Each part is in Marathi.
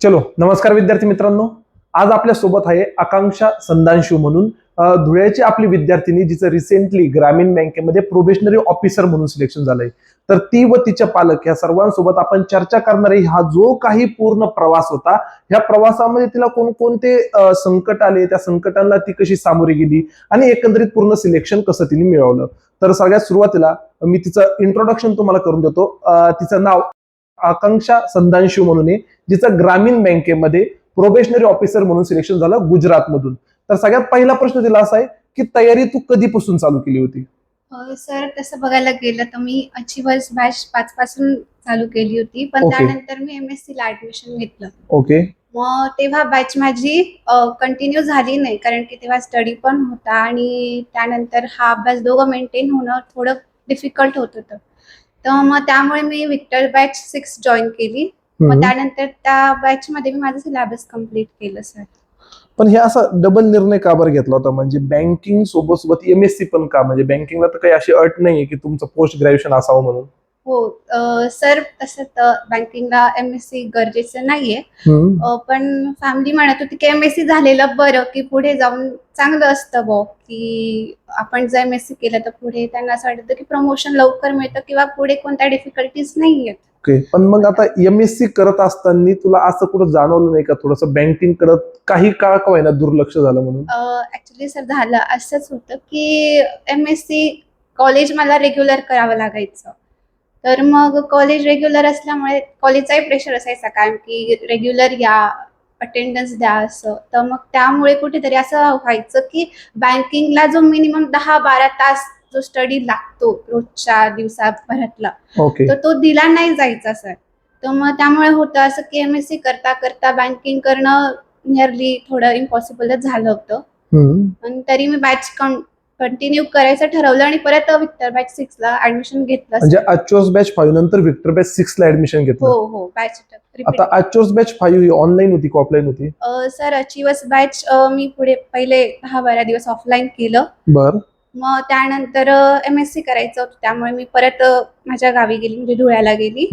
चलो नमस्कार विद्यार्थी मित्रांनो. आज आपल्या सोबत आहे आकांक्षा संदांशू म्हणून धुळ्याची आपली विद्यार्थिनी जिचं रिसेंटली ग्रामीण बँकेमध्ये प्रोबेशनरी ऑफिसर म्हणून सिलेक्शन झालंय. तर ती व तिचे पालक या सर्वांसोबत आपण चर्चा करणार आहे. हा जो काही पूर्ण प्रवास होता, ह्या प्रवासामध्ये तिला कोणकोणते संकट आले, त्या संकटांना ती कशी सामोरी गेली आणि एकंदरीत पूर्ण सिलेक्शन कसं तिने मिळवलं. तर सगळ्यात सुरुवातीला मी तिचं इंट्रोडक्शन तुम्हाला करून देतो. तिचं नाव आकांक्षा संदांशू म्हणून आहे, जिचं ग्रामीण बँकेमध्ये प्रोबेशनरी ऑफिसर म्हणून सिलेक्शन झालं गुजरातमधून. तर सगळ्यात पहिला प्रश्न तिला असा आहे की तयारी तू कधीपासून चालू केली होती? सर तसं बघायला गेलं तर मी अचिव्हर्स बॅच 5 पासून चालू केली होती, पण ओके. त्यानंतर मी MSc ला ऍडमिशन घेतलं. ओके. मग तेव्हा बॅच माझी कंटिन्यू झाली नाही, कारण की तेव्हा स्टडी पण होता आणि त्यानंतर हा अभ्यास दोघं मेंटेन होणं थोडं डिफिकल्ट होत होतं. तर मग त्यामुळे मी विक्टर बॅच 6 जॉईन केली. मग त्यानंतर त्या बॅच मध्ये मी माझं सिलेबस कम्प्लीट केलं सर. पण हे असा डबल निर्णय का बरं घेतला होता? म्हणजे बँकिंग सोबत सोबत MSc पण का? म्हणजे बँकिंगला तर काही अशी अट नाहीये की तुमचं पोस्ट ग्रॅज्युएशन असावं म्हणून. हो सर, तसं तर बँकिंगला MSc गरजेचं नाहीये. पण फॅमिली म्हणत होती की MSc झालेलं बरं, की पुढे जाऊन चांगलं असतं बुवा, की आपण जर MSc केलं तर पुढे त्यांना असं वाटतं की प्रमोशन लवकर मिळतं किंवा पुढे कोणत्या डिफिकल्टीज नाही आहेत. ओके. पण मग आता MSc करत असताना तुला असं कुठं जाणवलं नाही का थोडंसं बँकिंग करत काही काळ का होईना दुर्लक्ष झालं म्हणून? ऍक्च्युली सर झालं असंच होतं की MSc कॉलेज मला रेग्युलर करावं लागायचं. तर मग कॉलेज रेग्युलर असल्यामुळे कॉलेजचाही प्रेशर असायचा, कारण की रेग्युलर या, अटेंडन्स द्या असं. तर मग त्यामुळे कुठेतरी असं व्हायचं की बँकिंगला जो मिनिमम 10-12 तास जो स्टडी लागतो रोजच्या दिवसाभरातला, ओके. तर तो दिला नाही जायचा सर. तर मग त्यामुळे होतं असं की MSc करता करता बँकिंग करणं नियरली थोडं इम्पॉसिबलच झालं होतं. पण तरी मी बॅच कंटिन्यू करायचं ठरवलं आणि परत विक्टर बॅच 6 ला ऍडमिशन घेतलं. म्हणजे आजचोर्स बॅच 5 नंतर विक्टर बॅच 6 ला ऍडमिशन हो घेतलं. हो बॅच आता आजचोर्स बॅच 5 ही ऑनलाईन होती की ऑफलाईन होती? सर अचिव्हर्स बॅच मी पुढे पहिले 10-12 दिवस ऑफलाईन केलं. बर. मग त्यानंतर MSc करायचं होतं, त्यामुळे मी परत माझ्या गावी गेली, म्हणजे धुळ्याला गेली.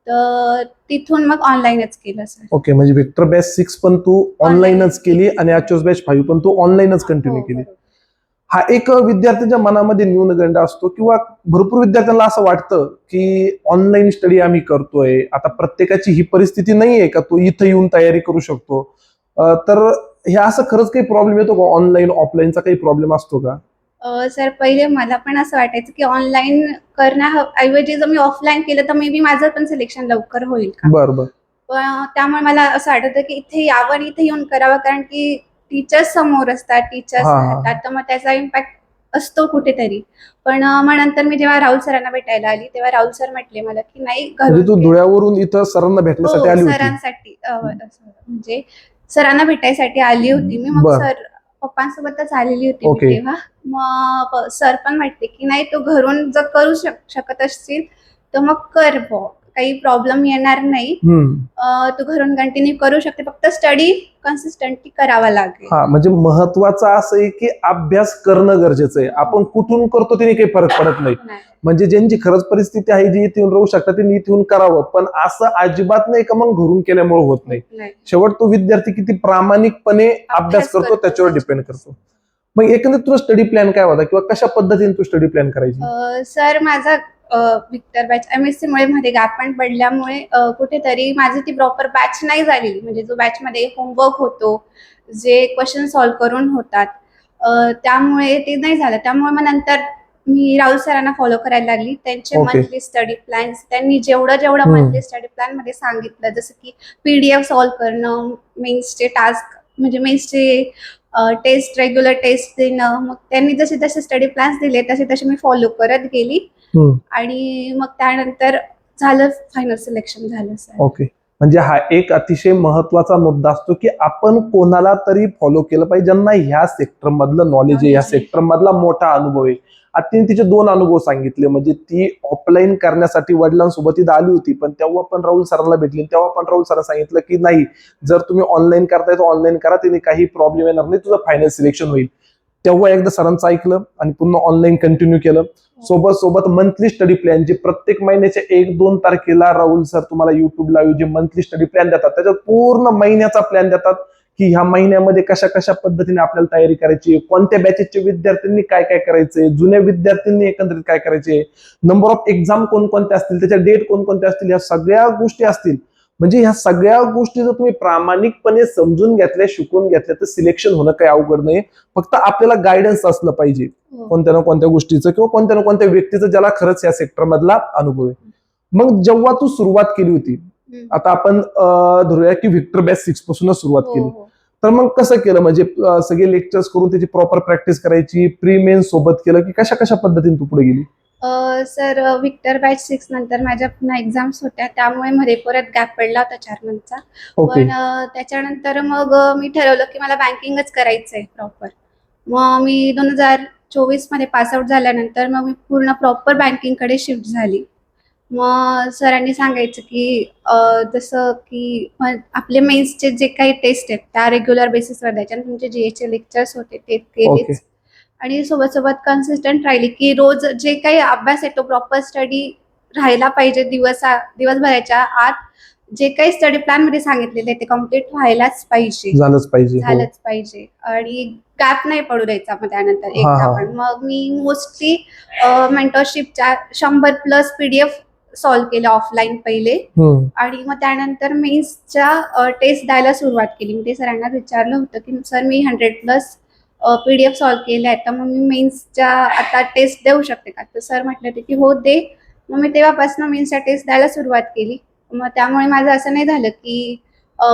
तर तिथून मग ऑनलाईनच केलं सर. ओके. म्हणजे विक्टर बॅच 6 पण तू ऑनलाईनच केली आणि आजचोर्स बॅच 5 पण तू ऑनलाईनच कंटिन्यू केली. हा एक विद्यार्थ्यांच्या मनामध्ये न्यूनगंड असतो किंवा भरपूर विद्यार्थ्यांना असं वाटतं की ऑनलाईन स्टडी आम्ही करतोय. आता प्रत्येकाची ही परिस्थिती नाहीये का तो इथं येऊन तयारी करू शकतो. तर हे असं खरंच काही प्रॉब्लेम येतो का? ऑनलाईन ऑफलाईनचा काही प्रॉब्लेम असतो का? सर पहिले मला पण असं वाटायचं की ऑनलाईन करण्याऐवजी जर मी ऑफलाईन केलं तर मे बी माझं पण सिलेक्शन लवकर होईल का. बरं. पण त्यामुळे मला असं वाटतं की इथे यावं आणि इथे येऊन करावं, कारण की टीचर्स समोर असतात, टीचर्स राहतात, तर मग त्याचा इम्पॅक्ट असतो कुठेतरी. पण मग नंतर मी जेव्हा राहुल सरांना भेटायला आली, तेव्हा राहुल सर म्हटले मला की नाही, म्हणजे तू घरून धुळ्यावरून इथं सरांना भेटण्यासाठी आली होती? सरांसाठी म्हणजे सरांना भेटायसाठी आली होती मी. मग सर पप्पांसोबतच आलेली होती मी तेव्हा. मग सर पण म्हटले की नाही, तू घरून जर करू शकत असतील तर मग कर, काही प्रॉब्लेम येणार नाही. तू घरून कंटिन्यू करू शकते, फक्त स्टडी कन्सिस्टंटली करावा लागेल. हा, म्हणजे महत्वाचं असं आहे की अभ्यास करणं गरजेचं आहे. आपण कुठून करतो त्याने काही फरक पडत नाही. म्हणजे ज्यांची खरंच परिस्थिती आहे, जी इथे येऊन राहू शकतात त्यांनी इथे येऊन करावं, पण असं अजिबात नाही का मग घरून केल्यामुळे होत नाही. शेवट तो विद्यार्थी किती प्रामाणिकपणे अभ्यास करतो त्याच्यावर डिपेंड करतो. मग एकंदरीत तुझा स्टडी प्लॅन काय होता किंवा कशा पद्धतीने तू स्टडी प्लॅन करायची? सर माझा विक्टर बॅच MSc मुळे मध्ये गॅप पण पडल्यामुळे कुठेतरी माझी ती प्रॉपर बॅच नाही झालेली. म्हणजे जो बॅच मध्ये होमवर्क होतो, जे क्वेश्चन सॉल्व्ह करून होतात, त्यामुळे ते नाही झालं. त्यामुळे मग नंतर मी राहुल सरांना फॉलो करायला लागली. त्यांचे मंथली स्टडी प्लॅन्स, त्यांनी जेवढं मंथली स्टडी प्लॅन मध्ये सांगितलं, जसं की PDF सॉल्व्ह करणं, मेन्सचे टास्क, म्हणजे मेन्सचे टेस्ट, रेग्युलर टेस्ट देणं, मग त्यांनी जसे जसे स्टडी प्लॅन्स दिले तसे मी फॉलो करत गेली आणि मग त्यानंतर झालं, फायनल सिलेक्शन झालं सर. ओके. म्हणजे हा एक अतिशय महत्वाचा मुद्दा असतो की आपण कोणाला तरी फॉलो केलं पाहिजे ज्यांना ह्या सेक्टर मधलं नॉलेज आहे, ह्या सेक्टर मधला मोठा अनुभव आहे. आता तिचे 2 अनुभव सांगितले. म्हणजे ती ऑफलाईन करण्यासाठी वडिलांसोबत इथं आली होती, पण तेव्हा पण राहुल सरांना भेटली, तेव्हा पण राहुल सरांना सांगितलं की नाही, जर तुम्ही ऑनलाईन करताय तर ऑनलाईन करा, तिने काही प्रॉब्लेम येणार नाही, तुझं फायनल सिलेक्शन होईल. तेव्हा एकदा सरांचं ऐकलं आणि पुन्हा ऑनलाईन कंटिन्यू केलं. सोबत मंथली स्टडी प्लॅन जे प्रत्येक महिन्याच्या 1-2 तारखेला राहुल सर तुम्हाला युट्यूबला जे मंथली स्टडी प्लॅन देतात त्याच्यात पूर्ण महिन्याचा प्लॅन देतात की ह्या महिन्यामध्ये कशा कशा पद्धतीने आपल्याला तयारी करायची, कोणत्या बॅचेसच्या विद्यार्थ्यांनी काय काय करायचंय, जुन्या विद्यार्थ्यांनी एकंदरीत काय करायचे, नंबर ऑफ एक्झाम कोणकोणत्या असतील, त्याच्या डेट कोणकोणत्या असतील, या सगळ्या गोष्टी असतील. म्हणजे ह्या सगळ्या गोष्टी जर तुम्ही प्रामाणिकपणे समजून घेतल्या, शिकून घेतल्या तर सिलेक्शन होणं काही अवघड नाही. फक्त आपल्याला गायडन्स असलं पाहिजे कोणत्या ना कोणत्या गोष्टीचं किंवा कोणत्या ना कोणत्या व्यक्तीचं ज्याला खरंच या सेक्टर मधला अनुभव आहे. मग जेव्हा तू सुरुवात केली होती, आता आपण धरूया की व्हिक्टर बॅच 6 पासूनच सुरुवात केली, तर मग कसं केलं, म्हणजे सगळे लेक्चर्स करून त्याची प्रॉपर प्रॅक्टिस करायची, प्री मेन सोबत केलं की कशा कशा पद्धतीने तू पुढे गेली? सर विक्टर बॅच 6 नंतर माझ्या पुन्हा एक्झाम्स होत्या, त्यामुळे मध्ये परत गॅप पडला होता 4 मंथचा. ओके. पण त्याच्यानंतर मग मी ठरवलं की मला बँकिंगच करायचंय प्रॉपर. मग मी 2024 मध्ये पासआउट झाल्यानंतर मग मी पूर्ण प्रॉपर बँकिंगकडे शिफ्ट झाली. मग सरांनी सांगायचं की जसं की आपले मेन्सचे जे काही टेस्ट आहेत त्या रेग्युलर बेसिसवर द्यायच्या आणि तुमचे जीएचे लेक्चर्स होते ते केलेच. आणि सोबत कन्सिस्टंट राहिली की रोज जे काही अभ्यास आहे तो प्रॉपर स्टडी राहायला पाहिजे. दिवसभराच्या आत जे काही स्टडी प्लॅन मध्ये सांगितलेले ते कम्प्लीट व्हायलाच पाहिजे, झालंच पाहिजे आणि गॅप नाही पडू द्यायचा मग त्यानंतर एकदा पण. मग मी मोस्टली मेंटरशिपच्या 100+ PDF सॉल्व्ह केलं ऑफलाईन पहिले आणि मग त्यानंतर मेन्सच्या टेस्ट द्यायला सुरुवात केली. मी ते सरांना विचारलं होतं की सर मी 100+ PDF सॉल्व्ह केले आहेत तर मग मी मेन्सच्या आता टेस्ट देऊ शकते का? तर सर म्हटले होते की हो दे. मग मी तेव्हापासून मेन्सच्या टेस्ट द्यायला सुरुवात केली. मग त्यामुळे माझं असं नाही झालं की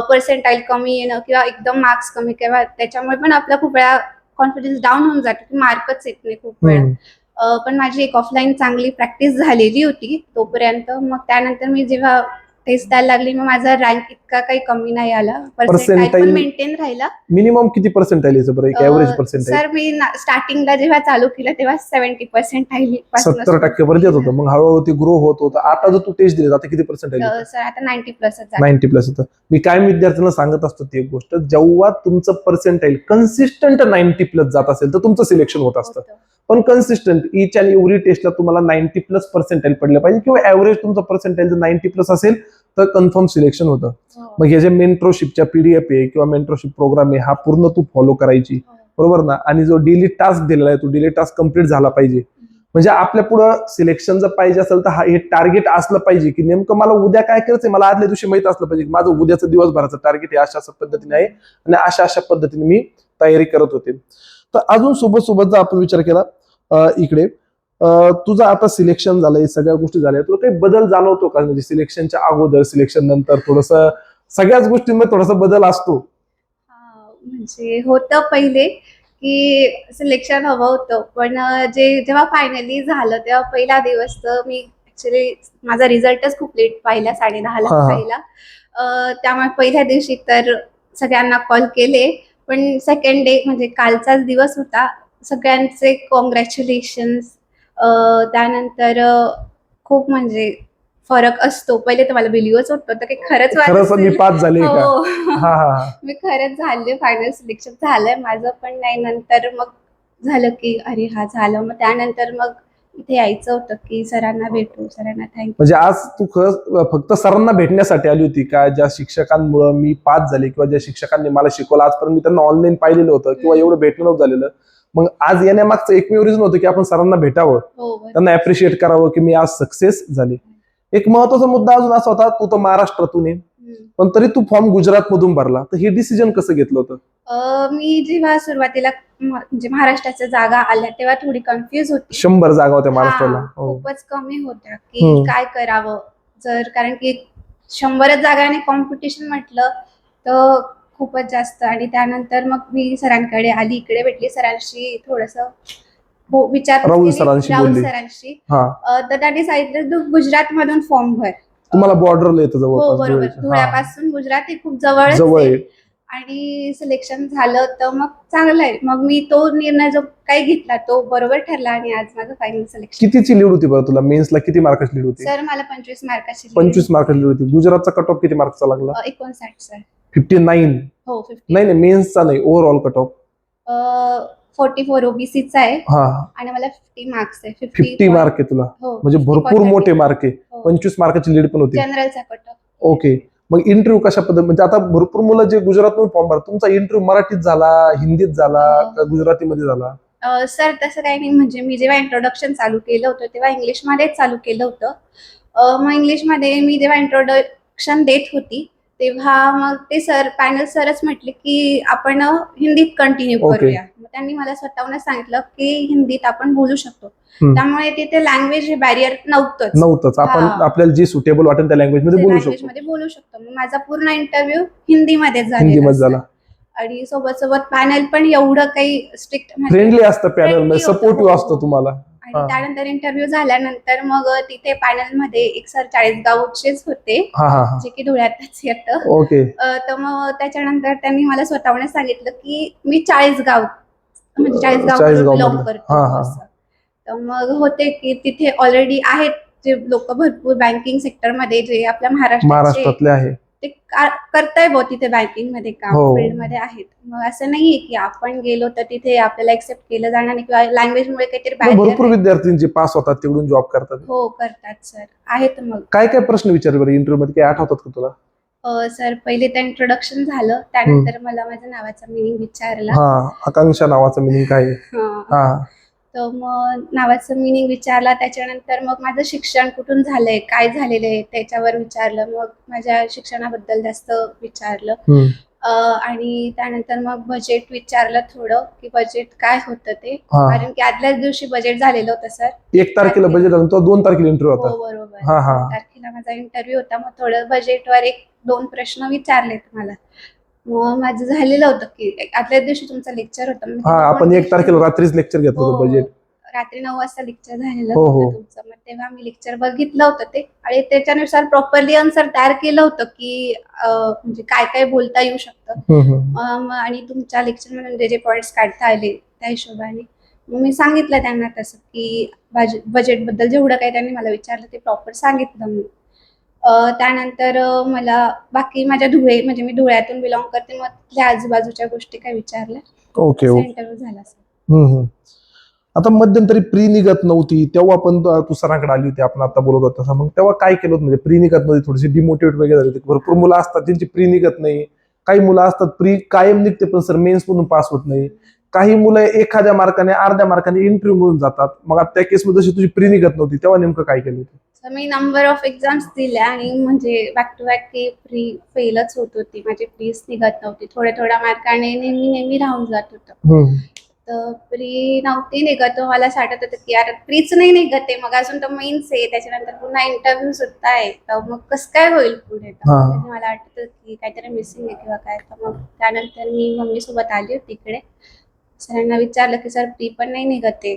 पर्सेंटाईल कमी येणं किंवा एकदम मार्क्स कमी किंवा त्याच्यामुळे पण आपला खूप वेळा कॉन्फिडन्स डाऊन होऊन जातो की मार्कच येत नाही खूप वेळा. पण माझी एक ऑफलाईन चांगली प्रॅक्टिस झालेली होती तोपर्यंत. मग त्यानंतर मी जेव्हा टेस्ट द्यायला लागली मग माझा रँक इतका काही कमी नाही आला, पर्सेंटाईल पण मेंटेन राहिला. मिनिमम किती पर्सेंटाईल याचं बरं, एक ॲव्हरेज पर्सेंटाईल? सर मी स्टार्टिंगला जेव्हा चालू केलं तेव्हा 70% 70% पर्यंत येत होतं, मग हळूहळू ते ग्रो होत होतं. आता जर तू टेस्ट दिली आता किती पर्सेंटाईल? सर आता 90+ 90+ होतं. मी काय विद्यार्थ्यांना सांगत असतो ती एक गोष्ट, जेव्हा तुमचं पर्सेंटाईल कन्सिस्टंट 90+ जात असेल तर तुमचं सिलेक्शन होत असतं. पण कन्सिस्टंट ईच अँड एव्हरी टेस्टला तुम्हाला 90+ पर्सेंटाईल पडलं पाहिजे किंवा ॲव्हरेज तुमचं पर्सेंटाईल जर 90+ असेल तर कन्फर्म सिलेक्शन होतं. मग हे जे मेंटरशिपच्या PDF आहे किंवा मेंटरशिप प्रोग्राम आहे हा पूर्ण तू फॉलो करायची, बरोबर ना? आणि जो डेली टास्क दिलेला आहे तो डेली टास्क कम्प्लीट झाला पाहिजे. म्हणजे आपल्या पुढं सिलेक्शन जर पाहिजे असेल तर हे टार्गेट असलं पाहिजे की नेमकं मला उद्या काय करायचंय, मला आदल्या दिवशी माहित असलं पाहिजे की माझं उद्याचं दिवसभराचं टार्गेट हे अशा पद्धतीने आहे आणि अशा पद्धतीने मी तयारी करत होते. तर अजून सोबत जर आपण विचार केला इकडे तुझं आता सिलेक्शन झालंय, सगळ्या गोष्टी झाल्या, तुला काही बदल जाणवतो का? म्हणजे सिलेक्शनच्या अगोदर सिलेक्शन नंतर थोडस सगळ्याच गोष्टींमध्ये थोडासा बदल असतो? म्हणजे होतं पहिले की सिलेक्शन हवं होतं, पण जेव्हा फायनली झालं तेव्हा पहिला दिवस तर मी ऍक्च्युली माझा रिझल्टच खूप लेट पाहिला, 10:30ला पाहिला. त्यामुळे पहिल्या दिवशी तर सगळ्यांना कॉल केले, पण सेकंड डे म्हणजे कालचाच दिवस होता, सगळ्यांचे कॉंग्रॅच्युलेशन्स. त्यानंतर खूप म्हणजे फरक असतो. पहिले तर मला बिलीव्हच होत होतं की खरंच मी पास झाले का? मी खरंच झाले, फायनल सिलेक्शन झालंय माझं. पण नाही, नंतर मग झालं की अरे हा झालं. मग त्यानंतर मग इथे यायचं होतं की सरांना भेटू, सरांना थँक्यू. म्हणजे आज तू फक्त सरांना भेटण्यासाठी आली होती का? ज्या शिक्षकांमुळे मी पास झाले किंवा ज्या शिक्षकांनी मला शिकवलं, आजपर्यंत मी त्यांना ऑनलाईन पाहिलेलं होतं किंवा एवढं भेटणं नव्हतं झालेलं, मग आज येण्यामागचं एकमेव रिझन होतं की आपण सरांना भेटावं, त्यांना अप्रिशिएट करावं की मी आज सक्सेस झाले. एक महत्वाचा मुद्दा अजून असा होता, तू तर महाराष्ट्रातून आहे पण तरी तू फॉर्म गुजरात मधून भरला, तर हे डिसिजन कसं घेतलं होतं? मी जेव्हा सुरुवातीला म्हणजे महाराष्ट्राच्या जागा आल्या तेव्हा थोडी कन्फ्युज होती. 100 जागा होत्या महाराष्ट्राला, खूपच कमी होत्या की काय करावं. कारण की 100च जागा आणि कॉम्पिटिशन म्हटलं तर खूपच जास्त. आणि त्यानंतर मग मी सरांकडे आली, इकडे भेटली सरांशी, थोडस विचार राहुल सरांशी. तर त्यांनी सांगितलं तू गुजरात मधून फॉर्म भर, तुम्हाला बॉर्डरला येतं जवळ. हो बरोबर, धुळ्यापासून गुजरात हे खूप जवळ आहे. आणि सिलेक्शन झालं तर मग चांगलं आहे. मग मी तो निर्णय जो काही घेतला तो बरोबर ठरला आणि आज माझं फायनल सिलेक्शन. कितीची लीड होती बरं तुला? मेन्सला किती मार्काची लीड होती? सर मला 25 मार्काची 25 मार्काची लीड होती. गुजरातचा कट ऑफ किती मार्कचा लागला? 59 सर. 59? हो 50. नाही मेन्सचा नाही, ओव्हरऑल कट ऑफ 44 ओबीसीचा आहे हा, आणि मला 50 मार्क्स आहे. 50 मार्क आहे तुला, हो, म्हणजे भरपूर 50% मोठे मार्क आहे. हो. 25 मार्काची लीड पण होती. जनरलचा कट ऑफ. ओके, मग इंटरव्ह्यू कशा पद्धती, म्हणजे आता भरपूर मुलं जे गुजरातमधून फॉर्म भरतात, तुमचा इंटरव्ह्यू मराठीत झाला, हिंदीत झाला का गुजरातीमध्ये झाला? सर तसं काही नाही, म्हणजे मी जेव्हा इंट्रोडक्शन चालू केलं होतं तेव्हा इंग्लिशमध्येच चालू केलं होतं. मग इंग्लिशमध्ये मी जेव्हा इंट्रोडक्शन देत होती तेव्हा मग ते सर, पॅनल सरच म्हटले की आपण हिंदीत कंटिन्यू Okay. करूया. मग त्यांनी मला स्वतःहूनच सांगितलं की हिंदीत आपण बोलू शकतो. त्यामुळे तिथे लँग्वेज बॅरियर नव्हतंच. आपण हा. आपल्याला जे सुटेबल वाटेल त्या लँग्वेज मध्ये बोलू शकतो. लँग्वेजमध्ये बोलू शकतो. मग माझा पूर्ण इंटरव्ह्यू हिंदीमध्ये हिंदीमध्ये झाला. आणि सोबत पॅनल पण एवढं काही स्ट्रिक्ट फ्रेंडली असतं पॅनल, friendly म्हणजे होतं. सपोर्टिव्ह हो, असतं हो. तुम्हाला. आणि त्यानंतर इंटरव्ह्यू झाल्यानंतर मग तिथे पॅनल मध्ये एक सर चाळीसगावचेच होते, हा हा हा, जे की धुळ्यातच येतं. ओके. तर मग त्याच्यानंतर त्यांनी मला स्वतःहून सांगितलं की मी चाळीसगाव म्हणजे चाळीसगाव चाळीसगाव बिलॉंग मधलं. करतो हा, हा. असं. तर मग होते की तिथे ऑलरेडी आहेत जे लोक भरपूर बँकिंग सेक्टरमध्ये जे आपल्या महाराष्ट्रातले आहे. ते करताय बो तिथे बँकिंग मध्ये काम, हो. फील्ड मध्ये आहेत. मग असं नाहीये की आपण गेलो तर तिथे आपल्याला एक्सेप्ट केलं जाणार नाही किंवा लँग्वेज मुळे काहीतरी मग भरपूर barrier विद्यार्थी जे पास होतात तिकडून जॉब करतात. हो करतात सर, आहेत. मग काय काय प्रश्न विचारले बरं इंटरव्ह्यू मध्ये, काय आठवतात का तुला? सर पहिले तर इंट्रोडक्शन झालं, त्यानंतर मला माझ्या नावाचा मिनिंग विचारला. हा, आकांक्षा नावाचं मिनिंग काय आहे? हा. हा, तर मग नावाचं मिनिंग विचारला. त्याच्यानंतर मग माझं शिक्षण कुठून झालंय, काय झालेलं आहे त्याच्यावर विचारलं. मग माझ्या शिक्षणाबद्दल जास्त विचारलं. हम्म. आणि त्यानंतर मग बजेट विचारलं थोडं, की बजेट काय होतं ते. हा. कारण की आदल्याच दिवशी बजेट झालेलं होतं सर. 1 तारखेला बजेट झालं, तो 2 तारखेला इंटरव्ह्यू हो होता. बरोबर. हा, हा. 2 तारखेला माझा इंटरव्ह्यू होता. मग थोडं बजेटवर 1-2 प्रश्न विचारलेत मला. मग माझं झालेलं होतं की आदल्याच दिवशी तुमचं लेक्चर होतं. मग हा, तेव्हा आपण 1 तारखेला रात्रीच लेक्चर घेतलं हो, होतं बजेट. रात्री 9 वाजता लेक्चर झालेलं हो, हो. होतं तुमचं. मग तेव्हा मी लेक्चर बघितलं होतं ते आणि त्याच्यानुसार प्रॉपरली आन्सर तयार केलं होतं की म्हणजे काय काय बोलता येऊ शकतं. आणि तुमच्या लेक्चर मध्ये जे पॉइंट्स काढता आले त्या हिशोबाने मग मी सांगितलं त्यांना तसं की बजेटबद्दल जेवढं काही त्यांनी मला विचारलं ते प्रॉपर सांगितलं मी. त्यानंतर मला बाकी माझ्या म्हणजे मी धुळ्यातून बिलॉंग करते, मग तिथल्या आजूबाजूच्या गोष्टी काय विचारल्या. Okay, okay. इंटरव्ह्यू झाला सर. आता मध्यंतरी प्री निघत नव्हती तेव्हा पण तू सरांकडे आली होती, आपण आता बोलत होतो तसं. मग तेव्हा काय केलं होतं, म्हणजे प्री निघत नव्हती, थोडीशी डिमोटिवेट वगैरे झाली होती? भरपूर मुलं असतात ज्यांची प्री निघत नाही, काही मुलं असतात प्री कायम निघते पण सर मेन्स मधून पास होत नाही, काही मुलं एखाद्या मार्काने अर्ध्या मार्काने इंटरव्ह्यू मधून जातात. मग आता त्या केसमध्ये जशी तुझी प्री निघत नव्हती तेव्हा नेमकं काय केलं होतं? तर मी नंबर ऑफ एक्झाम्स दिल्या आणि म्हणजे बॅक टू बॅक ती प्री फेलच होत होती. माझी प्रीच निघत नव्हती. थोड्या मार्काने नेहमी राहून जात होतं. तर प्री नव्हती निघत. मला असं वाटत होतं की यार प्रीच नाही निघत आहे, मग अजून तर मेन्स आहे, त्याच्यानंतर पुन्हा इंटरव्ह्यू सुद्धा आहे, तर मग कसं काय होईल पुढे. तर मला वाटतं की काहीतरी मिसिंग आहे किंवा काय. तर मग त्यानंतर मी मम्मी सोबत आली होती इकडे. सरांना विचारलं की सर प्री पण नाही निघत आहे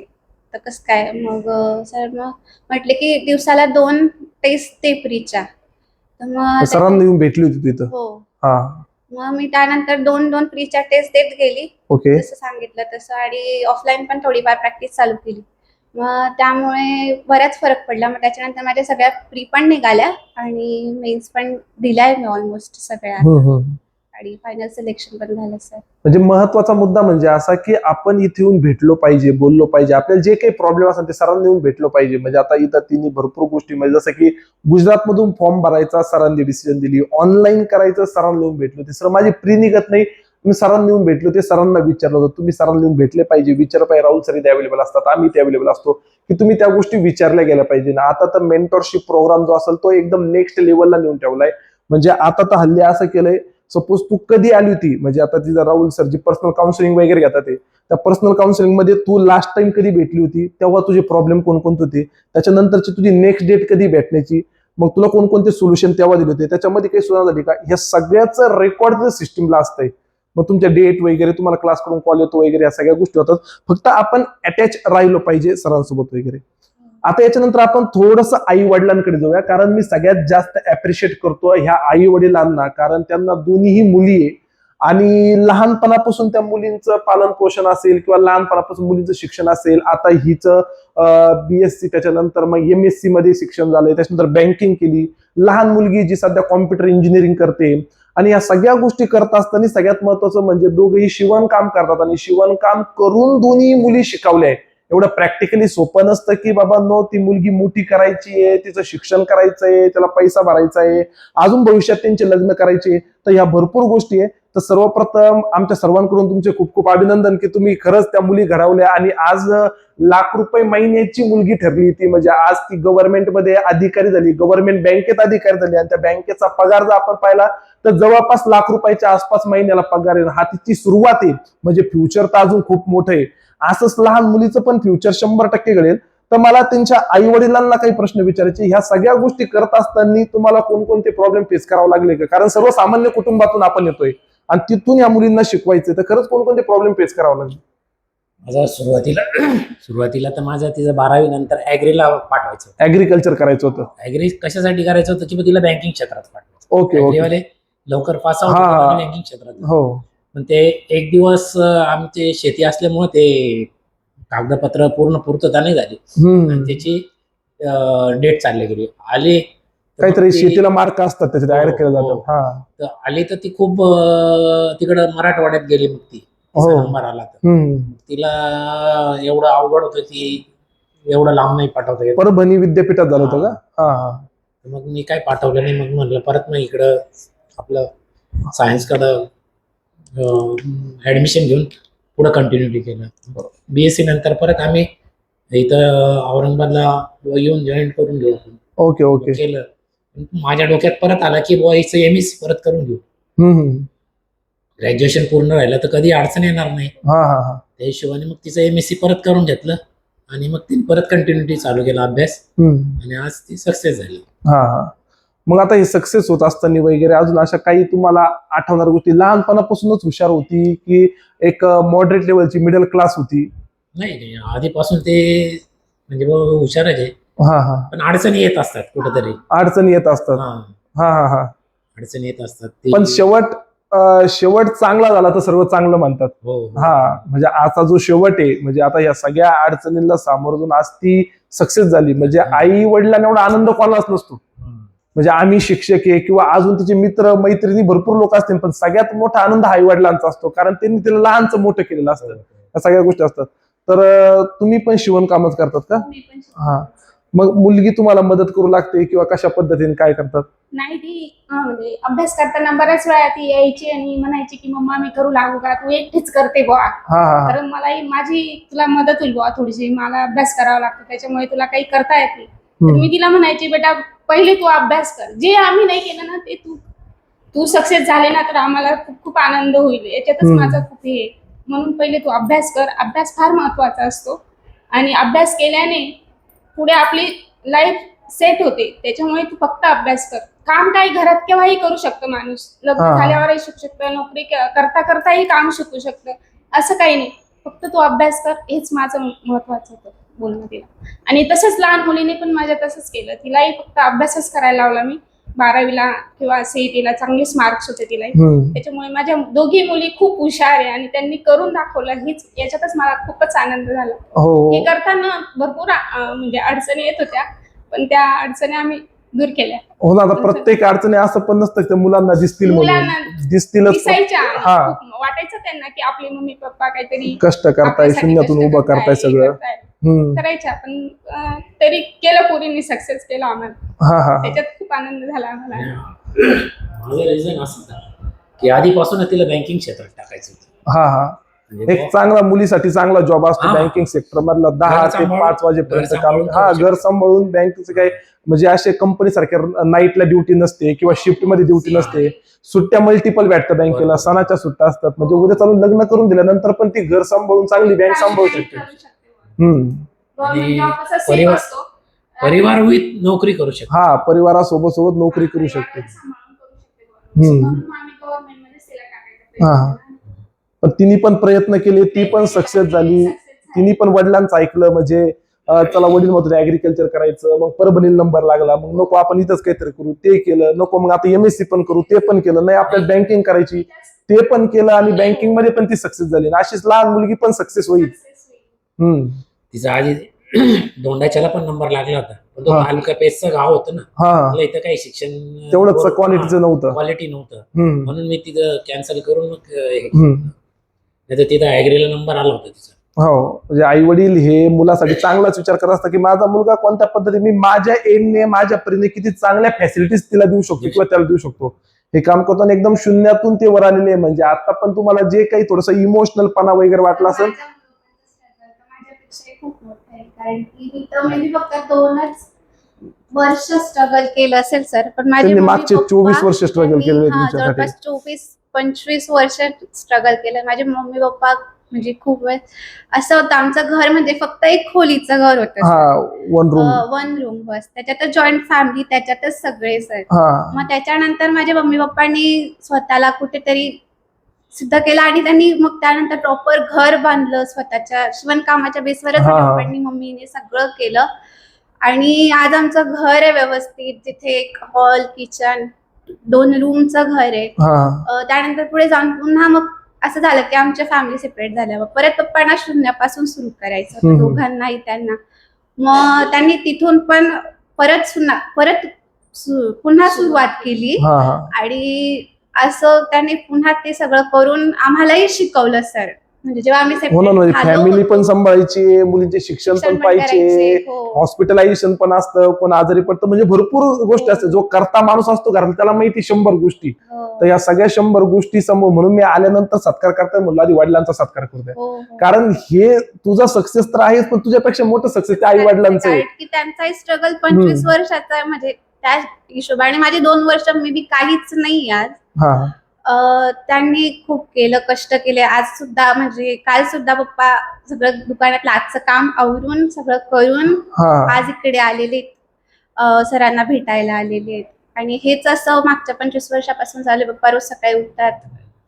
तर कसं काय. मग सर मग म्हटले की दिवसाला 2 टेस्ट ते प्रीच्या. तर मग सरांना येऊन भेटली होती तिथं? हो. हा. मग मी त्यानंतर 2 प्रीच्या टेस्ट देत गेली, ओके. जसं सांगितलं तसं. आणि ऑफलाईन पण थोडीफार प्रॅक्टिस चालू केली. मग त्यामुळे बराच फरक पडला. मग त्याच्यानंतर माझ्या सगळ्या प्री पण निघाल्या आणि मेन्स पण दिलाय मी ऑलमोस्ट सगळ्या. आणि फायनल सिलेक्शन पण झालं सर. म्हणजे महत्वाचा मुद्दा म्हणजे असा की आपण इथे येऊन भेटलो पाहिजे, बोललो पाहिजे, आपल्याला जे काही प्रॉब्लेम असेल ते सरांना येऊन भेटलो पाहिजे. म्हणजे आता इथं तिन्ही भरपूर गोष्टी, म्हणजे जसं की गुजरातमधून फॉर्म भरायचा सरांनी डिसिजन दिली, ऑनलाईन करायचं सरांना येऊन भेटलो ते. सर माझी प्री निघत नाही, मी सरांना येऊन भेटलो ते, सरांना विचारलं होतं. तुम्ही सरांना येऊन भेटले पाहिजे, विचार पाहिजे. राहुल सर इथे अवेलेबल असतात, आम्ही इथे अवेलेबल असतो, की तुम्ही त्या गोष्टी विचारल्या गेल्या पाहिजे ना. आता तर मेंटरशिप प्रोग्राम जो असेल तो एकदम नेक्स्ट लेवलला नेऊन ठेवलाय. म्हणजे आता तर हल्ली असं केलंय, सपोज तू कधी आली होती, म्हणजे आता तिथं राहुल सर जी पर्सनल काउन्सिलिंग वगैरे घेतात ते, त्या पर्सनल काउन्सिलिंग मध्ये तू लास्ट टाइम कधी भेटली होती, तेव्हा तुझे प्रॉब्लेम कोणकोणते होते, त्याच्यानंतरची तुझी नेक्स्ट डेट कधी भेटण्याची, मग तुला कोणकोणते सोल्युशन तेव्हा दिले होते, त्याच्यामध्ये काही सुधारणा झाली का, ह्या सगळ्याचं रेकॉर्ड सिस्टीमला असतंय. मग तुमच्या डेट वगैरे, तुम्हाला क्लास कडून कॉल येतो वगैरे, या सगळ्या गोष्टी होतात. फक्त आपण अटॅच राहिलो पाहिजे सरांसोबत वगैरे. आता याच्यानंतर आपण थोडंसं आई वडिलांकडे जाऊया, कारण मी सगळ्यात जास्त अप्रिशिएट करतो ह्या आई वडिलांना, कारण त्यांना दोन्हीही मुली आहे आणि लहानपणापासून त्या मुलींचं पालन पोषण असेल किंवा लहानपणापासून मुलींचं शिक्षण असेल, आता हिचं BSc, त्याच्यानंतर मग MSc मध्ये शिक्षण झालंय, त्याच्यानंतर बँकिंग केली, लहान मुलगी जी सध्या कॉम्प्युटर इंजिनिअरिंग करते. आणि या सगळ्या गोष्टी करत असताना सगळ्यात महत्वाचं म्हणजे दोघेही शिवणकाम करतात आणि शिवणकाम करून दोन्ही मुली शिकवल्या. एवढं प्रॅक्टिकली सोपं नसतं की बाबा नो ती मुलगी मोठी करायची आहे, तिचं शिक्षण करायचंय, त्याला पैसा भरायचा आहे, अजून भविष्यात त्यांचे लग्न करायचे. तर ह्या भरपूर गोष्टी आहे. तर सर्वप्रथम आमच्या सर्वांकडून तुमचे खूप खूप अभिनंदन की तुम्ही खरंच त्या मुली घडवल्या आणि आज लाख रुपये महिन्याची मुलगी ठरली ती. म्हणजे आज ती गव्हर्नमेंटमध्ये अधिकारी झाली, गव्हर्नमेंट बँकेत अधिकारी झाली आणि त्या बँकेचा पगार जर आपण पाहिला तर जवळपास लाख रुपयाच्या आसपास महिन्याला पगार आहे. हा तिची सुरुवात आहे. म्हणजे फ्युचर तर अजून खूप मोठं आहे. असंच लहान मुलीचं पण फ्युचर 100% घडेल. तर मला त्यांच्या आई वडिलांना काही प्रश्न विचारायचे, ह्या सगळ्या गोष्टी करत असताना तुम्हाला कोणकोणते प्रॉब्लेम फेस करावे लागले का? कारण सर्वसामान्य कुटुंबातून आपण येतोय आणि तिथून या मुलींना शिकवायचं, तर खरंच कोणकोणते प्रॉब्लेम फेस करावे लागले? माझा सुरुवातीला तर माझं तिचं 12वी नंतर ऍग्रीला पाठवायचं होतं. ऍग्रिकल्चर करायचं होतं. ऍग्री कशासाठी करायचं होतं की मग तिला बँकिंग क्षेत्रात पाठवायचं. Okay okay. ऍग्रीवाले लवकर पास आउट हा. बँकिंग क्षेत्रात. हो. पण ते एक दिवस आमची शेती असल्यामुळे ते कागदपत्र पूर्ण पूर्तता नाही झाली आणि त्याची डेट चालली गेली. आली तर मग काहीतरी ती- शेतीला मार्क असतात त्याच्यात हो, ऍड केले हो. जातात. हा. तर आली तर ती खूप तिकडं मराठवाड्यात गेली. मग ती हो. नंबर आला तर तिला एवढं अवघड होतं की एवढं लांब नाही पाठवता येत. परभणी विद्यापीठात झालं होतं का? हा हा. मग मी काय पाठवलं नाही. मग म्हणलं परत मग इकडं आपलं सायन्सकडं ऍडमिशन घेऊन पुढे कंटिन्युटी केलं. BSc नंतर परत आम्ही इथं औरंगाबादला येऊन जॉईन करून घेऊ ओके ओके. केलं. माझ्या डोक्यात परत आला की बुवा हिचं MSc परत करून घेऊ. ग्रॅज्युएशन पूर्ण राहिलं तर कधी अडचण येणार नाही. हा हा हा. त्या हिशोबाने मग तिचं MSc परत करून घेतलं आणि मग तिने परत कंटिन्युटी चालू केला अभ्यास आणि आज ती सक्सेस झाली. हा हा. मग आता हे सक्सेस होत असताना वगैरे अजून अशा काही तुम्हाला आठवणार गोष्टी? लहानपणापासूनच हुशार होती की एक मॉडरेट लेवलची मिडल क्लास होती? नाही आधीपासून ते म्हणजे हुशारच आहे. हा हा. पण अडचणी येत असतात कुठेतरी. अडचणी येत असतात. हा, हा हा हा. अडचणी येत असतात पण शेवट चांगला झाला तर सर्व चांगलं म्हणतात. हो. हा. म्हणजे आजचा जो शेवट आहे, म्हणजे आता या सगळ्या अडचणींना सामोरं जाऊन आज ती सक्सेस झाली. म्हणजे आई वडिलांना एवढा आनंद कोणालाच नसतो. म्हणजे आम्ही शिक्षक आहे किंवा अजून तिचे मित्र मैत्रिणी भरपूर लोक असतील, पण सगळ्यात मोठा आनंद आई वडिलांचा असतो, कारण त्यांनी तिला लहानचं मोठं केलेलं असतं. या सगळ्या गोष्टी असतात. तर तुम्ही पण शिवणकामच करतात का? मी पण हा. मग मुलगी तुम्हाला मदत करू लागते किंवा कशा पद्धतीने काय करतात? नाही ती म्हणजे अभ्यास करताना बऱ्याच वेळा ती यायची आणि म्हणायची की मम्मा मी करू लागू का, तू एकटीच करते बुवा. हा हा. कारण मलाही तुला मदत होईल बुवा थोडीशी, मला अभ्यास करावा लागतो त्याच्यामुळे तुला काही करता येत नाही. तर मी तिला म्हणायची बेटा पहिले तू अभ्यास कर, जे आम्ही नाही केलं ना ते तू सक्सेस झाले ना तर आम्हाला खूप खूप आनंद होईल. याच्यातच माझं खूप हे आहे. म्हणून पहिले तू अभ्यास कर. अभ्यास फार महत्वाचा असतो आणि अभ्यास केल्याने पुढे आपली लाईफ सेट होते. त्याच्यामुळे तू फक्त अभ्यास कर. काम काही घरात केव्हाही करू शकतो माणूस. लग्न झाल्यावरही शिकू शकतं, नोकरी करता करताही काम शिकू शकतं. असं काही नाही, फक्त तू अभ्यास कर. हेच माझं महत्वाचं होतं बोलणं तिला. आणि तसंच लहान मुलीने पण माझ्या तसंच केलं. तिलाही फक्त अभ्यासच करायला लावला मी. 12वीला किंवा CETला चांगलेच मार्क्स होते तिलाही. त्याच्यामुळे माझ्या दोघी मुली खूप हुशार आहे आणि त्यांनी करून दाखवलं. याच्यातच मला खूपच आनंद झाला. हे करताना भरपूर म्हणजे अडचणी येत होत्या, पण त्या अडचणी आम्ही दूर केल्या. हो ना. आता प्रत्येक अडचणी असं पण नसतं की मुलांना दिसतील म्हणून, दिसतीलच. दिसायच्या. वाटायचं त्यांना की आपले मम्मी पप्पा काहीतरी कष्ट करताय, शून्यातून उभं करताय सगळं करायच्या, पण तरी केलं, पोरींनी सक्सेस केलं आम्हाला. हा हा. त्याच्यात खूप आनंद झाला आम्हाला. माझं रिझन असं की आधीपासूनच तिला बँकिंग क्षेत्रात टाकायचं होतं. हा हा. एक चांगला मुलीसाठी चांगला जॉब असतो बँकिंग सेक्टर मधला. 10 ते 5 वाजेपर्यंत काम. हा. घर सांभाळून बँकेचं काय म्हणजे असे कंपनी सारख्या नाईटला ड्युटी नसते किंवा शिफ्ट मध्ये ड्युटी नसते. सुट्ट्या मल्टिपल भेटतात बँकेला, सणाच्या सुट्ट्या असतात. म्हणजे उद्या चालून लग्न करून दिल्यानंतर पण ती घर सांभाळून चांगली बँक सांभाळू शकते. परिवार विथ नोकरी करू शकतो. हा. परिवारासोबत सोबत नोकरी करू शकते. हा. पण तिने पण प्रयत्न केले, ती पण सक्सेस झाली. तिने पण वडिलांचं ऐकलं. म्हणजे चला वडील म्हणतो ऍग्रिकल्चर करायचं, मग परभणीला नंबर लागला. मग नको आपण इथंच काहीतरी करू, ते केलं. नको मग आता MSc पण करू, ते पण केलं. नाही आपल्याला बँकिंग करायची. ते पण केलं आणि बँकिंग मध्ये पण ती सक्सेस झाली आणि अशीच लहान मुलगी पण सक्सेस होईल. तिचा आधी दोंडाच्याला पण नंबर लागला होता, पण तो हा. तालुका पेठचं गाव होतं ना, हा, मला इथं काही शिक्षण तेवढंच क्वालिटीचं नव्हतं. क्वालिटी नव्हतं, हम्म. म्हणून मी तिथं कॅन्सल करून मग हम्म. नाही तर तिथं ऍग्रीला नंबर आला होता तिचा. हो, म्हणजे आई वडील हे मुलासाठी चांगलाच विचार करत असतात की माझा मुलगा कोणत्या पद्धतीने मी माझ्या एमने माझ्या परीने किती चांगल्या फॅसिलिटीज तिला देऊ शकतो किंवा त्याला देऊ शकतो हे काम करतो आणि एकदम शून्यातून ते वर आलेले आहे. म्हणजे आता पण तुम्हाला जे काही थोडस इमोशनलपणा वगैरे वाटला असेल माझ्यापेक्षा खूप मोठं आहे, कारण की मी तर म्हणजे फक्त 2च वर्ष स्ट्रगल केलं असेल सर, पण माझे त्यांनी मम्मी मागचे पप्पा 24 वर्ष struggle त्यांनी, केलेले हा, तुमच्यासाठी. जवळपास 24-25 वर्ष स्ट्रगल केलं. माझे मम्मी पप्पा म्हणजे खूप वेळ असं होतं, आमचं घर म्हणजे फक्त एक खोलीचं घर होतं, हा, 1 रूम. 1 रूम बस, त्याच्यातच जॉईंट फॅमिली, त्याच्यातच सगळे सर. हा, मग त्याच्यानंतर माझ्या मम्मी पप्पांनी स्वतःला कुठेतरी सिद्ध केलं आणि त्यांनी मग त्यानंतर प्रॉपर घर बांधलं स्वतःच्या शिवणकामाच्या बेसवरच. हा. माझ्या पप्पांनी मम्मीने सगळं केलं आणि आज आमचं घर आहे व्यवस्थित, जिथे एक हॉल, किचन, 2 रूमचं घर आहे. हा, त्यानंतर पुढे जाऊन पुन्हा मग असं झालं की आमच्या फॅमिली सेपरेट झाल्या, परत पप्पांना शून्यापासून सुरू करायचं होतं, हम्म. दोघांनाही त्यांना. मग त्यांनी तिथून पण पुन्हा सुरुवात केली हा, हा. आणि असं त्यांनी पुन्हा ते सगळं करून आम्हालाही शिकवलं सर. म्हणजे जेव्हा आम्ही म्हणून म्हणजे separate झालो फॅमिली पण होतो, सांभाळायची, मुलींचे शिक्षण पण पाहिजे, करायचे. हो. हॉस्पिटलायझेशन पण असतं, कोण आजारी पडतं, म्हणजे भरपूर गोष्टी असतात. जो करता माणूस असतो घरात त्याला माहिती 100 गोष्टी. हो. तर या सगळ्या 100 गोष्टी समोर म्हणून मी आल्यानंतर सत्कार करताय म्हणलं आधी वडिलांचा सत्कार करतोय, हो, हो. कारण हे तुझा सक्सेस तर आहेच पण तुझ्यापेक्षा मोठं सक्सेस त्या आई वडिलांचं आहे. कारण की त्यांचाही स्ट्रगल 25 वर्षाचा आहे, म्हणजे त्या हिशोबाने माझे 2 वर्ष मे बी काहीच नाही आज. हा, त्यांनी खूप केलं, कष्ट केले. आज सुद्धा म्हणजे काल सुद्धा पप्पा सगळं दुकानातलं आजचं काम आवरून सगळं करून हा. आज इकडे आलेले, सरांना भेटायला आलेले आहेत. आणि हेच असं मागच्या 25 वर्षापासून झालं. पप्पा रोज सकाळी उठतात,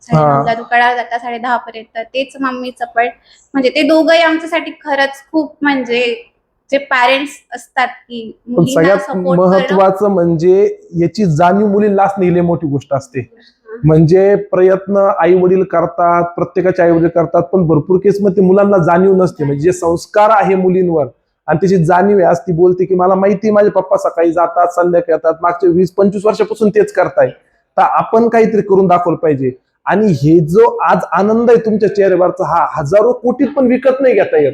9:30ला दुकानावर जातात, 10:30 पर्यंत तेच मम्मीचं पण. म्हणजे ते दोघंही आमच्यासाठी खरंच खूप, म्हणजे जे पॅरेंट्स असतात की पण मुलींना सगळ्यात सपोर्ट करणं. महत्वाचं म्हणजे याची जाणीव मुलींना असणं ही लई मोठी गोष्ट असते. म्हणजे प्रयत्न आई वडील करतात, प्रत्येकाचे आई वडील करतात, पण भरपूर केसमध्ये मुलांना जाणीव नसते. म्हणजे जे संस्कार आहे मुलींवर आणि त्याची जाणीव आहे. आज ती बोलते की मला माहिती माझे पप्पा सकाळी जातात, संध्याकाळी येतात, मागचे 20-25 वर्षापासून तेच करताय, तर आपण काहीतरी करून दाखवलं पाहिजे. आणि हे जो आज आनंद आहे तुमच्या चेहऱ्यावरचा, हा हजारो कोटीत पण विकत नाही घेता येत.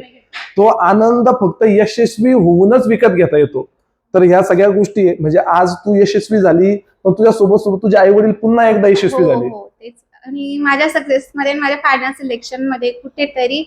तो आनंद फक्त यशस्वी होऊनच विकत घेता येतो. तर ह्या सगळ्या गोष्टी म्हणजे आज तू यशस्वी झाली, पण तुझ्या सोबत तुझे आई वडील पुन्हा एकदा यशस्वी झाले. हो, तेच. आणि माझ्या सक्सेस मध्ये, माझ्या फायनान्स सिलेक्शन मध्ये कुठेतरी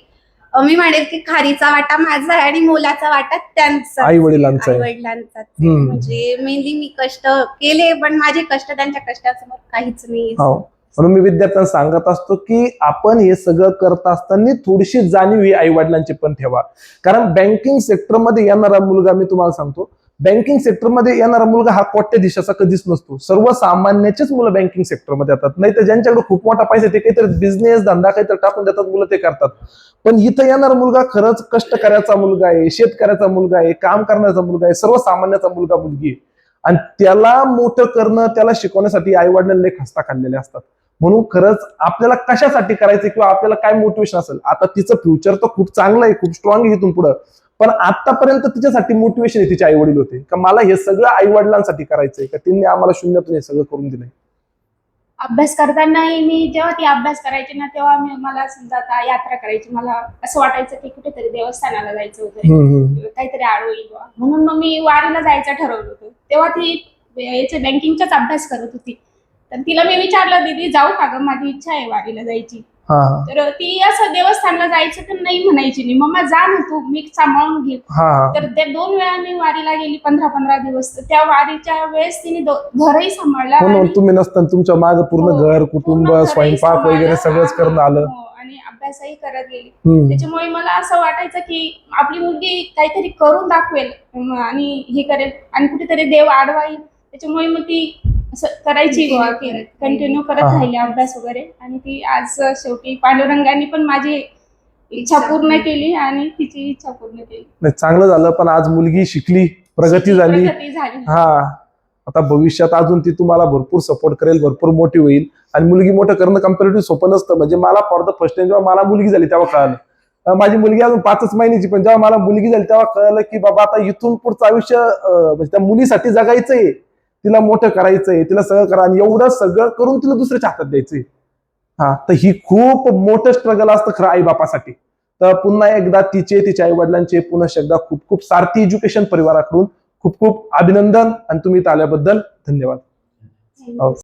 मी म्हणेल की खारीचा वाटा माझा आहे आणि मोलाचा वाटा त्यांचा, आई वडिलांचा आहे. वडिलांचाच आहे. म्हणजे मेनली मी कष्ट केले, पण माझे कष्ट त्यांच्या कष्टासमोर काहीच नाही. हो, म्हणून मी विद्यार्थ्यांना सांगत असतो की आपण हे सगळं करत असताना थोडीशी जाणीव ही आई वडिलांची पण ठेवा. कारण बँकिंग सेक्टरमध्ये येणारा मुलगा, मी तुम्हाला सांगतो, बँकिंग सेक्टरमध्ये येणारा मुलगा हा कोट्याधीशाचा कधीच नसतो. सर्वसामान्याचेच मुलं बँकिंग सेक्टरमध्ये येतात. नाही तर ज्यांच्याकडे खूप मोठा पैसा ते काहीतरी बिझनेस धंदा काहीतरी टाकून देतात, मुलं ते करतात. पण इथं येणारा मुलगा खरंच कष्टकऱ्याचा मुलगा आहे, शेतकऱ्याचा मुलगा आहे, काम करण्याचा मुलगा आहे, सर्वसामान्याचा मुलगा मुलगी आहे. आणि त्याला मोठं करणं, त्याला शिकवण्यासाठी आई वडिलांना लई खस्ता खाल्लेले असतात. म्हणून खरंच आपल्याला कशासाठी करायचं किंवा आपल्याला काय मोटिवेशन असेल, आता तिचं फ्युचर तर खूप चांगलं आहे, खूप स्ट्रॉंग आहे इथून पुढं, पण आतापर्यंत तिच्यासाठी मोटिवेशन आहे तिचे आई वडील होते का मला हे सगळं आई वडिलांसाठी करायचंय, का त्यांनी आम्हाला शून्यातून हे सगळं करून दिलंय. अभ्यास करतानाही मी जेव्हा ती अभ्यास करायची ना, तेव्हा मला समजा आता यात्रा करायची, मला असं वाटायचं की कुठेतरी देवस्थानाला जायचं वगैरे, काहीतरी आडवं बुवा, म्हणून मग मी वारीला जायचं ठरवलं होतं. तेव्हा ती याचे बँकिंगचाच अभ्यास करत होती. तर तिला मी विचारलं, दीदी जाऊ का ग, माझी इच्छा आहे वारीला जायची. तर ती असं देवस्थानला जायचं तर नाही म्हणायची, नाही मम्मा जा ना तू, मी सांभाळून घेईल. तर त्या 2 वेळा मी वारीला गेली 15-15 दिवस. तर त्या वारीच्या वेळेस तिने घरही सांभाळला. म्हणून तुम्ही नसताना तुमच्या मागे पूर्ण घर, कुटुंब, स्वयंपाक वगैरे सगळंच करणं आलं आणि अभ्यासही करत गेली. त्याच्यामुळे मला असं वाटायचं की आपली मुलगी काहीतरी करून दाखवेल आणि हे करेल आणि कुठेतरी देव आडवाईल. त्याच्यामुळे मग ती असं करायची, कंटिन्यू करत राहिली अभ्यास वगैरे. आणि ती आज शेवटी पांडुरंगाने पण माझी इच्छा पूर्ण केली आणि तिची इच्छा पूर्ण केली. चांगलं झालं. पण आज मुलगी शिकली, प्रगती झाली. हा, आता भविष्यात अजून ती तुम्हाला भरपूर सपोर्ट करेल, भरपूर मोठी होईल. आणि मुलगी मोठं करणं कम्पॅरेटिव्ह सोपं नसतं. म्हणजे मला फॉर द फर्स्ट टाइम जेव्हा मला मुलगी झाली तेव्हा कळालं. माझी मुलगी अजून 5च महिन्याची, पण जेव्हा मला मुलगी झाली तेव्हा कळलं की बाबा आता इथून पुढचं आयुष्य म्हणजे त्या मुलीसाठी जगायचंय, तिला मोठं करायचंय, तिला सगळं करा, आणि एवढं सगळं करून तिला दुसऱ्याच्या हातात द्यायचंय. हा, तर ही खूप मोठं स्ट्रगल असतं खरं आई बापासाठी. तर पुन्हा एकदा तिच्या आई वडिलांचे पुन्हा एकदा खूप खूप सारथी एज्युकेशन परिवाराकडून खूप खूप अभिनंदन, आणि तुम्ही इथं आल्याबद्दल धन्यवाद.